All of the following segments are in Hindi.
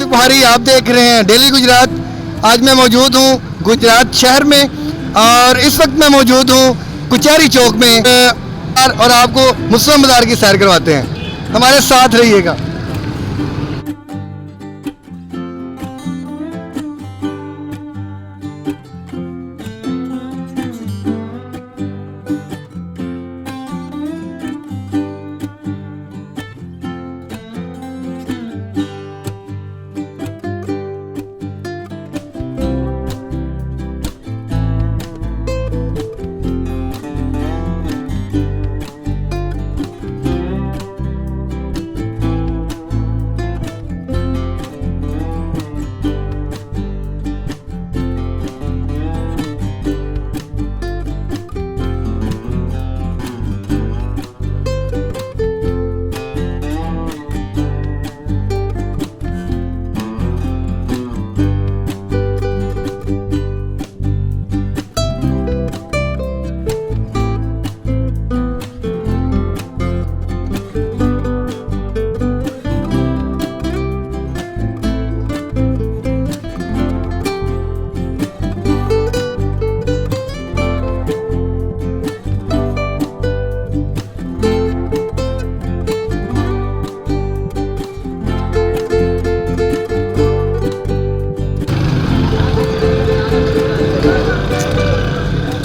भारी आप देख रहे हैं डेली गुजरात। आज मैं मौजूद हूँ गुजरात शहर में और इस वक्त मैं मौजूद हूँ कुचारी चौक में और आपको मुस्लिम बाजार की सैर करवाते हैं। हमारे साथ रहिएगा।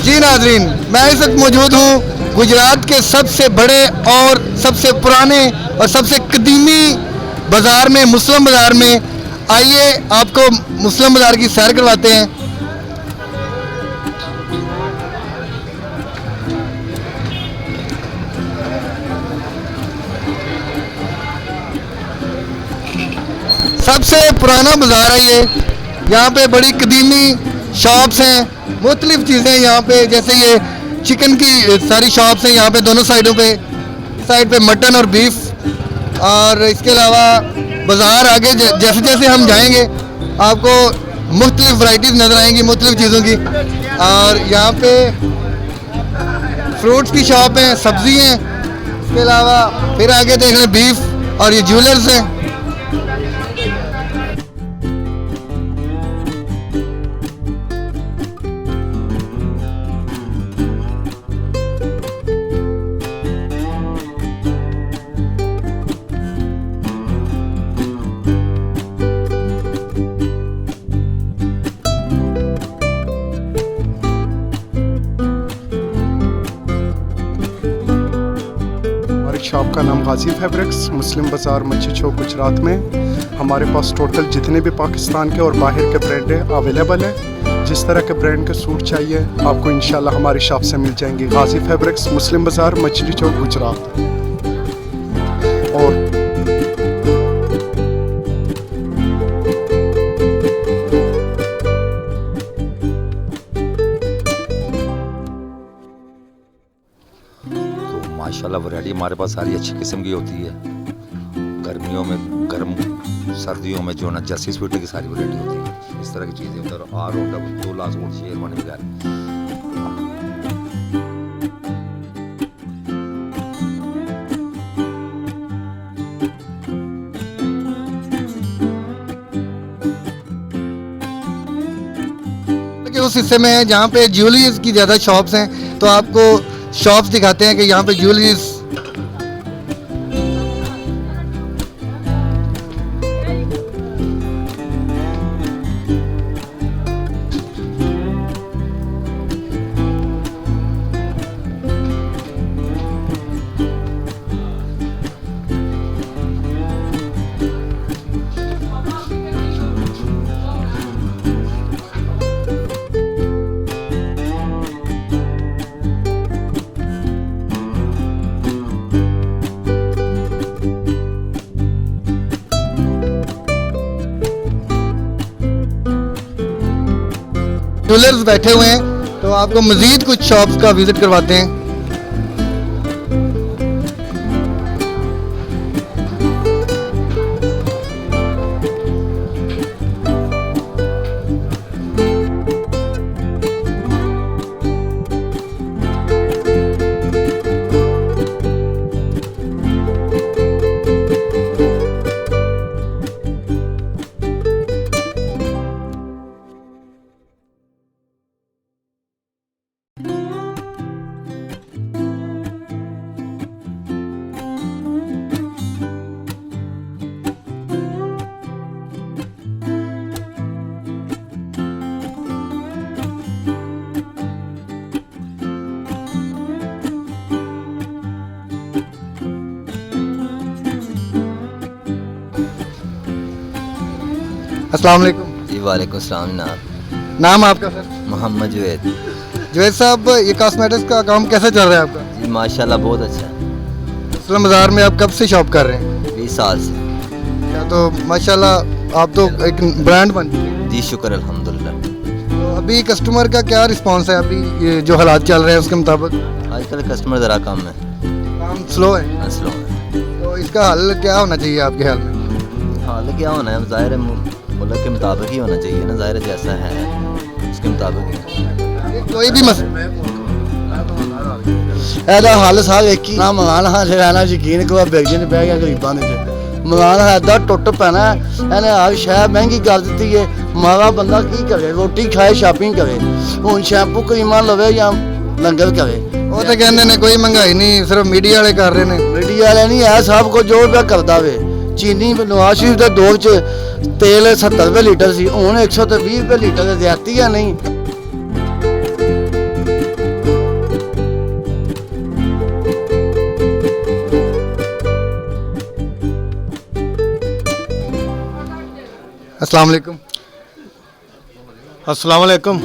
जी नाज़रीन, मैं इस वक्त मौजूद हूँ गुजरात के सबसे बड़े और सबसे पुराने और सबसे कदीमी बाज़ार में, मुस्लिम बाज़ार में। आइए आपको मुस्लिम बाज़ार की सैर करवाते हैं। सबसे पुराना बाज़ार है ये। यहाँ पे बड़ी कदीमी शॉप्स हैं, मुख्तलिफ चीज़ें यहाँ पे, जैसे ये चिकन की सारी शॉप्स हैं यहाँ पे दोनों साइडों पे। साइड पे मटन और बीफ। और इसके अलावा बाज़ार आगे जैसे जैसे हम जाएंगे आपको मुख्तलिफ वैरायटीज़ नज़र आएंगी मुख्तलिफ चीज़ों की। और यहाँ पे फ्रूट्स की शॉप है, सब्ज़ी हैं। इसके अलावा फिर आगे देख लें बीफ और ये ज्वेलर्स हैं। शॉप का नाम गाजी फैब्रिक्स, मुस्लिम बाज़ार, मच्छी चौक, गुजरात में। हमारे पास टोटल जितने भी पाकिस्तान के और बाहर के ब्रांड है अवेलेबल है। जिस तरह के ब्रांड के सूट चाहिए आपको इंशाल्लाह हमारी शॉप से मिल जाएंगे। गाजी फैब्रिक्स, मुस्लिम बाज़ार, मच्छी चौक, गुजरात। और माशाल्लाह वैरायटी हमारे पास सारी अच्छी किस्म की होती है। गर्मियों में गर्म, सर्दियों में जो ना जर्सी स्वेटर की सारी वैरायटी होती है। इस तरह की चीज़ें उधर आर और डबल 2 लाख सूट शेरवानी वगैरह। उस हिस्से में है जहाँ पे ज्वेलरीज की ज़्यादा शॉप्स हैं, तो आपको शॉप्स दिखाते हैं कि यहाँ पे ज्वेलरीज। ज्वेलर्स बैठे हुए हैं, तो आपको मजीद कुछ शॉप्स का विजिट करवाते हैं। अस्सलाम वालेकुम। जी वालेकुम सलाम जनाब। नाम आपका सर? मोहम्मद जुवैद। जुवैद साहब, ये कॉस्मेटिक्स का काम कैसे चल रहा है आपका? जी माशाल्लाह बहुत अच्छा है। मुस्लिम बाज़ार में आप कब से शॉप कर रहे हैं? 20 साल से। क्या तो माशाल्लाह आप तो एक ब्रांड बन चुके हैं। जी शुक्र अल्हम्दुलिल्लाह। तो अभी कस्टमर का क्या रिस्पांस है अभी ये जो हालात चल रहे हैं उसके मुताबिक? आजकल कस्टमर ज़रा कम है, काम स्लो है, मसलों है। तो इसका हल क्या होना चाहिए आपके ख्याल में? हाल क्या होना है, ज़ाहिर है मुल्क के मुताबिक ही होना चाहिए ना, ज़ाहिर है जैसा है उसके मुताबिक ही। कोई भी मसला ਇਹਦਾ ਹੱਲ ਸਾਹਿਬ ਇੱਕ ਹੀ ਨਾ ਮਕਾਨ ਹਾਲੇ ਰਹਿਣਾ ਯਕੀਨ ਕਰੋ ਬੇਗਜੇ ਨੇ ਬਹਿ ਗਿਆ ਗਰੀਬਾਂ ਦੇ ਚ ਮਕਾਨ ਐਦਾ ਟੁੱਟ ਪੈਣਾ ਇਹਨੇ ਆਪ ਸ਼ਹਿਰ ਮਹਿੰਗੀ ਕਰ ਦਿੱਤੀ ਏ ਮਾਰਾ ਬੰਦਾ ਕੀ ਕਰੇ ਰੋਟੀ ਖਾਏ ਸ਼ਾਪਿੰਗ ਕਰੇ ਹੁਣ ਸ਼ੈਂਪੂ ਕਰੀਮਾਂ ਲਵੇ ਜਾਂ ਲੰਗਰ ਕਰੇ ਉਹ ਤਾਂ ਕਹਿੰਦੇ ਨੇ ਕੋਈ ਮਹਿੰਗਾਈ ਨਹੀਂ, ਸਿਰਫ ਮੀਡੀਆ ਵਾਲੇ ਕਰ ਰਹੇ ਨੇ। ਮੀਡੀਆ ਵਾਲੇ ਨਹੀਂ ਇਹ ਸਭ ਕੁਝ ਜੋ ਪਿਆ ਕਰਦਾ ਵੇ ਚੀਨੀ ਨਵਾਜ਼ ਸ਼ਰੀਫ ਦੇ ਦੌਰ ਚ ਤੇਲ 70 ਰੁਪਏ ਲੀਟਰ ਸੀ, ਹੁਣ 120 ਰੁਪਏ ਲੀਟਰ ਦੇ ਜ਼ਿਆਦਤੀ ਆ ਨਹੀਂ। अस्सलाम वालेकुम। अस्सलाम वालेकुम।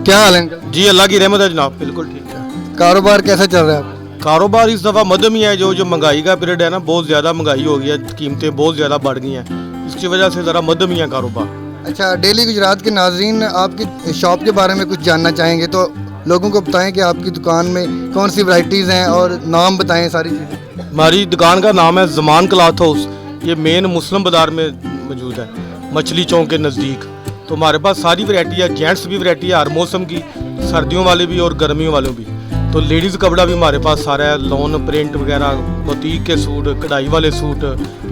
क्या हाल है अंकल? जी अल्लाह की रहमत है जनाब, बिल्कुल ठीक है। कारोबार कैसा चल रहा है आपका? कारोबार इस दफ़ा मध्यम ही है, जो महंगाई का पीरियड है ना, बहुत ज़्यादा महंगाई हो गई है, कीमतें बहुत ज़्यादा बढ़ गई हैं, इसकी वजह से ज़रा मध्यम ही है कारोबार। अच्छा, डेली गुजरात के नाजरीन आपकी शॉप के बारे में कुछ जानना चाहेंगे तो लोगों को बताएं कि आपकी दुकान में कौन सी वैरायटीज़ हैं और नाम बताएं सारी चीज़ें। हमारी दुकान का नाम है ज़मान क्लॉथ हाउस, ये मेन मुस्लिम बाज़ार में मौजूद है, मछली चौक के नज़दीक। तो हमारे पास सारी वैरायटी है, जेंट्स भी वैरायटी है हर मौसम की, सर्दियों वाले भी और गर्मियों वाले भी। तो लेडीज़ कपड़ा भी हमारे पास सारा है, लॉन प्रिंट वगैरह, बुटीक के सूट, कढ़ाई वाले सूट,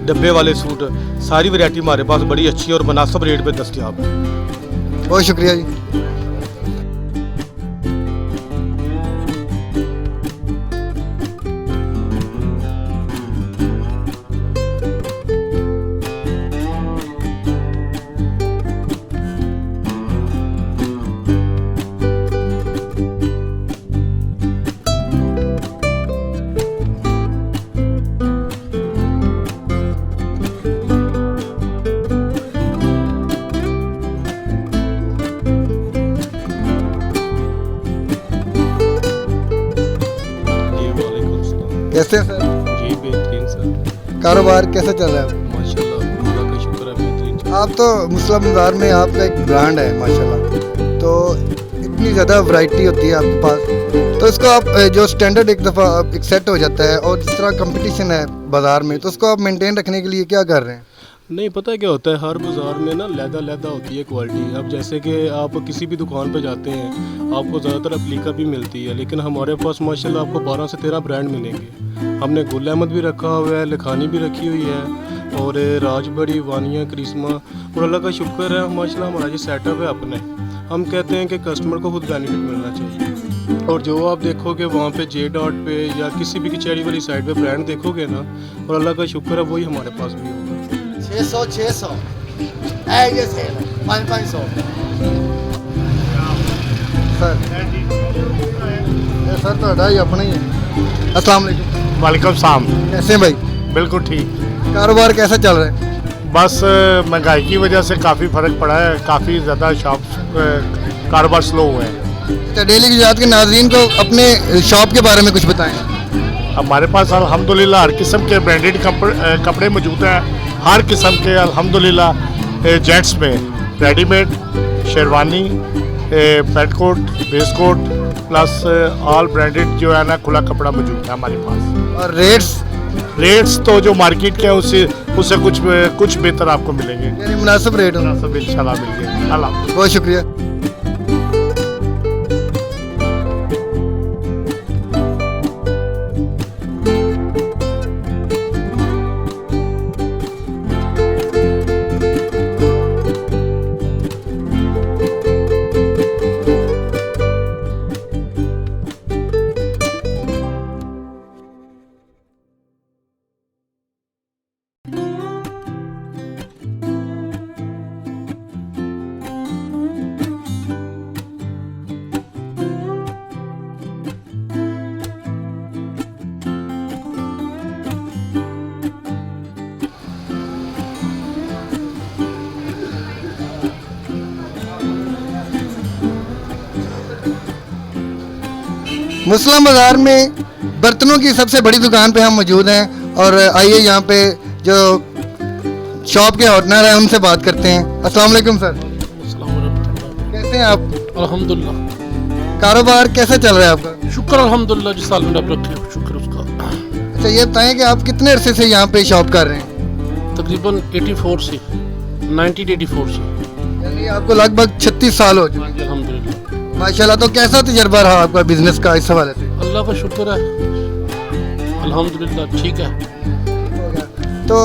डब्बे वाले सूट, सारी वैरायटी हमारे पास बड़ी अच्छी और मुनासिब रेट पे दस्तियाब है। बहुत शुक्रिया जी। जी वालेकुम सलाम। कैसे हैं सर? जी बेहतरीन सर, कारोबार कैसा चल रहा है? माशाल्लाह अल्लाह का शुक्र है, बेहतरीन। आप तो मुस्लिम बाज़ार में आपका एक ब्रांड है माशाल्लाह, तो इतनी ज़्यादा वैरायटी होती है आपके पास, तो इसको आप जो स्टैंडर्ड एक दफ़ा एक सेट हो जाता है और जिस तरह कंपटीशन है बाज़ार में, तो उसको आप मेंटेन रखने के लिए क्या कर रहे हैं? नहीं पता है क्या होता है, हर बाज़ार में ना लहदा होती है क्वालिटी। अब जैसे कि आप किसी भी दुकान पे जाते हैं आपको ज़्यादातर अप्लीका भी मिलती है, लेकिन हमारे पास माशाल्लाह आपको 12 से 13 ब्रांड मिलेंगे। हमने गुल अहमद भी रखा हुआ है, लखानी भी रखी हुई है, और राजबड़ी, वानिया, करिश्मा, और अल्लाह का शुक्र है माशाल्लाह हमारा जो सेटअप है अपने, हम कहते हैं कि कस्टमर को खुद बेनिफिट मिलना चाहिए। और जो आप देखोगे वहाँ पे जे डॉट पे या किसी भी कचहरी वाली साइड पे ब्रांड देखोगे ना, और अल्लाह का शुक्र है वही हमारे पास भी होगा। 600 ये से 500 सर ये सर तो ही अपना ही है। अस्सलाम वालेकुम। वालेकुम सलाम। कैसे हैं भाई? बिल्कुल ठीक। कारोबार कैसा चल रहा है? बस महंगाई की वजह से काफ़ी फ़र्क पड़ा है, काफ़ी ज़्यादा शॉप कारोबार स्लो हुआ है। अच्छा, डेली गुजरात के नाजरीन को अपने शॉप के बारे में कुछ बताएं। हमारे पास अल्हम्दुलिल्लाह हर किस्म के ब्रांडेड कपड़े मौजूद हैं, हर किस्म के अल्हम्दुलिल्लाह। जेंट्स में रेडीमेड, शेरवानी, पेटकोट, बेस कोट, प्लस ऑल ब्रांडेड जो है ना खुला कपड़ा मौजूद है हमारे पास। और रेट्स रेट्स तो जो मार्केट के हैं उससे कुछ बेहतर आपको मिलेंगे, यानी मुनासिब रेट होना। सब इंशाल्लाह मिलेंगे। अल्लाह हाफ़िज़। बहुत शुक्रिया। मुस्लिम बाज़ार में बर्तनों की सबसे बड़ी दुकान पे हम मौजूद हैं और आइए यहाँ पे जो शॉप के ओनर हैं उनसे बात करते हैं। अस्सलाम वालेकुम सर, कैसे हैं आप? अल्हम्दुलिल्लाह, कारोबार कैसा चल रहा है आपका? शुक्र अल्हम्दुलिल्लाह, जिस साल में रब रखे शुक्र उसका। अच्छा ये बताएं कि आप कितने अरसे से यहाँ पे शॉप कर रहे हैं? तकरीबन 84 से 1984 से। यानी आपको लगभग 36 साल हो चुके हाँ जी, अल्हम्दुलिल्लाह, हैं। माशाल्लाह। तो कैसा तजर्बा रहा आपका बिजनेस का इस हवाले से? अल्लाह का शुक्र है, अल्हम्दुलिल्लाह ठीक है। तो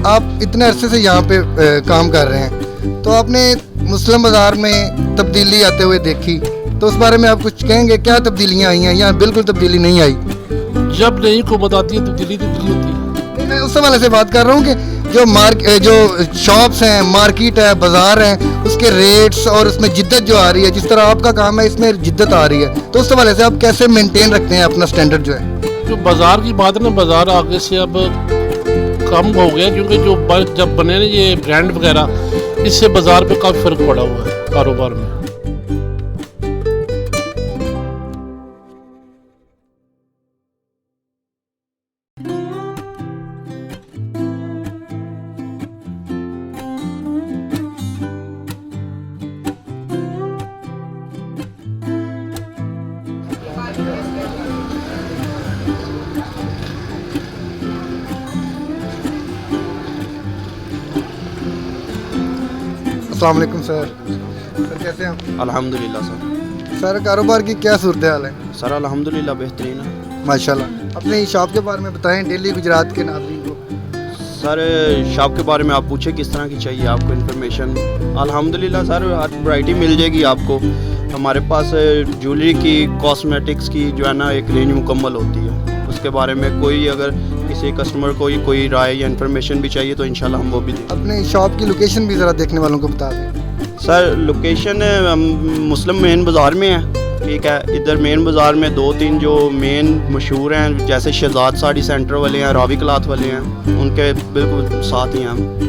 आप इतने अरसे से यहाँ पे काम कर रहे हैं, तो आपने मुस्लिम बाज़ार में तब्दीली आते हुए देखी, तो उस बारे में आप कुछ कहेंगे? क्या तब्दीलियाँ आई हैं या बिल्कुल तब्दीली नहीं आई? जब नई हुकूमत आती है तो दिल्ली होती है। मैं उस हवाले से बात कर रहा हूँ कि जो शॉप्स हैं, मार्केट है, बाज़ार है, उसके रेट्स और उसमें जिद्दत जो आ रही है, जिस तरह आपका काम है इसमें जिद्दत आ रही है, तो उस हवाले से आप कैसे मेंटेन रखते हैं अपना स्टैंडर्ड जो है? जो बाज़ार की बात है ना, बाज़ार आगे से अब कम हो गया, क्योंकि जो जब बने ना ये ब्रांड वगैरह, इससे बाज़ार पे काफ़ी फ़र्क पड़ा हुआ है कारोबार में। अस्सलाम वालेकुम सर, कैसे हैं आप? अल्हम्दुलिल्लाह सर। सर कारोबार की क्या सूरत हाल है? सर अल्हम्दुलिल्लाह बेहतरीन है। माशाल्लाह। अपनी शॉप के बारे में बताएं डेली गुजरात के नाज़रीन को। सर शॉप के बारे में आप पूछे किस तरह की चाहिए आपको इन्फॉर्मेशन? अल्हम्दुलिल्लाह सर हर वैरायटी मिल जाएगी आपको। हमारे पास ज्वेलरी की, कॉस्मेटिक्स की जो है ना एक रेंज मुकम्मल होती है। उसके बारे में कोई अगर किसी कस्टमर को कोई राय या इन्फॉर्मेशन भी चाहिए तो इंशाल्लाह हम वो भी दें। अपने शॉप की लोकेशन भी ज़रा देखने वालों को बता दें। सर लोकेशन मुस्लिम मेन बाज़ार में है, ठीक है। इधर मेन बाज़ार में 2-3 जो मेन मशहूर हैं, जैसे शहजाद साड़ी सेंटर वाले हैं, रावी क्लॉथ वाले हैं, उनके बिल्कुल साथ ही हैं हम।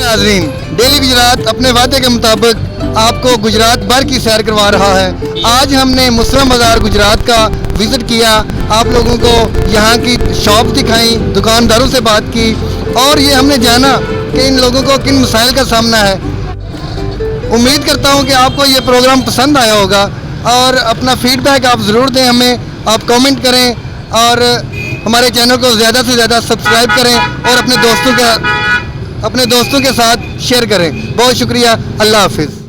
नाज़रीन, डेली गुजरात अपने वादे के मुताबिक आपको गुजरात भर की सैर करवा रहा है। आज हमने मुस्लिम बाज़ार गुजरात का विज़िट किया, आप लोगों को यहाँ की शॉप दिखाई, दुकानदारों से बात की और ये हमने जाना कि इन लोगों को किन मसाइल का सामना है। उम्मीद करता हूँ कि आपको ये प्रोग्राम पसंद आया होगा और अपना फीडबैक आप ज़रूर दें हमें, आप कमेंट करें और हमारे चैनल को ज़्यादा से ज़्यादा सब्सक्राइब करें और अपने दोस्तों के साथ शेयर करें। बहुत शुक्रिया, अल्लाह हाफिज़।